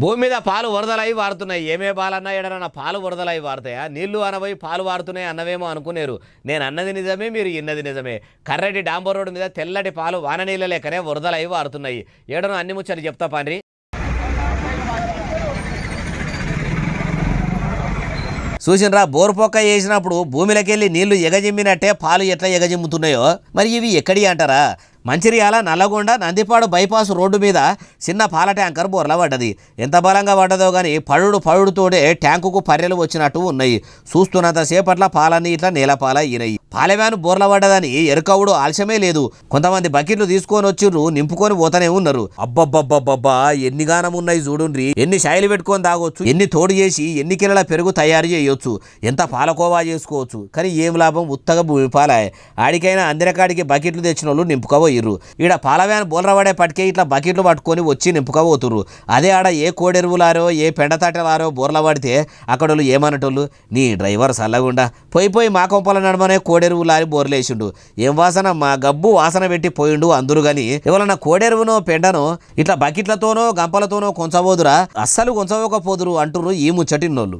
భూమి మీద పాలు వరదలై వారుతున్నాయి. ఏమే పాలన్నా ఎడనన్నా పాలు వరదలై వారుతాయా? నీళ్లు అనబోయి పాలు వారుతున్నాయి అన్నవేమో అనుకునేరు. నేను అన్నది నిజమే, మీరు ఇన్నది నిజమే. కర్రెడ్డి డాంబర్ రోడ్డు మీద తెల్లటి పాలు వాన నీళ్ళ లేకనే వరదలై వారుతున్నాయి. ఏడనో అన్ని ముచ్చట్లు చెప్తా పాండ్రి. చూసినరా, బోర్పొక్క వేసినప్పుడు భూమిలోకెళ్ళి నీళ్లు ఎగజిమ్మినట్టే పాలు ఎట్లా ఎగజిమ్ముతున్నాయో మరి ఇవి ఎక్కడి అంటారా? మంచిర్యాల నల్లగొండ నందిపాడు బైపాస్ రోడ్డు మీద చిన్న పాల ట్యాంకర్ బోర్ల పడ్డది. ఎంత బలంగా పడ్డదో కానీ పడుడుతోటే ట్యాంకుకు పర్రెలు వచ్చినట్టు ఉన్నాయి. చూస్తున్నంతసేపట్ల పాలన్నీ ఇట్లా నేలపాల అయినాయి. పాలెవ్యాను బోర్ల పడ్డదని ఎరుకవుడు ఆలస్యమే లేదు. కొంతమంది బకెట్లు తీసుకొని వచ్చిర్రు, నింపుకొని పోతూనే ఉన్నారు. అబ్బబ్బబ్బబ్బబ్బా, ఎన్ని గానం ఉన్నాయి చూడుండ్రి. ఎన్ని షాయిలు పెట్టుకొని తాగొచ్చు, ఎన్ని తోడు చేసి ఎన్ని కిలోల పెరుగు తయారు చేయొచ్చు, ఎంత పాలకోవా చేసుకోవచ్చు. కానీ ఏం లాభం, ఉత్తగా భూమి పాలాయ. ఆడికైనా అందరికాడికి బకెట్లు తెచ్చిన వాళ్ళు నింపుకోవో ఈడ పాలవ్యాన్ బోల్రవాడే పట్టుకే ఇట్లా బకెట్లు పట్టుకొని వచ్చి నింపుకపోతుర్రు. అదే ఆడ ఏ కోడెరువులారో ఏ పెండతాటలారో బోర్ల పడితే అక్కడోళ్ళు ఏమన్నటోళ్ళు, నీ డ్రైవర్ సల్లగుండా పోయి మా కొంపల నడమనే కోడెరువులారి బోర్లేసిండు, ఏం వాసన మా గబ్బు వాసన పెట్టి పోయిండు అందరు. గాని ఎవరన్నా కోడెరువునో పెండనో ఇట్లా బకెట్లతోనో గంపలతోనో కొంచబోదురా, అస్సలు కొంచవకపోదురు అంటుర్రు ఈ ముచ్చటిన్నోళ్ళు.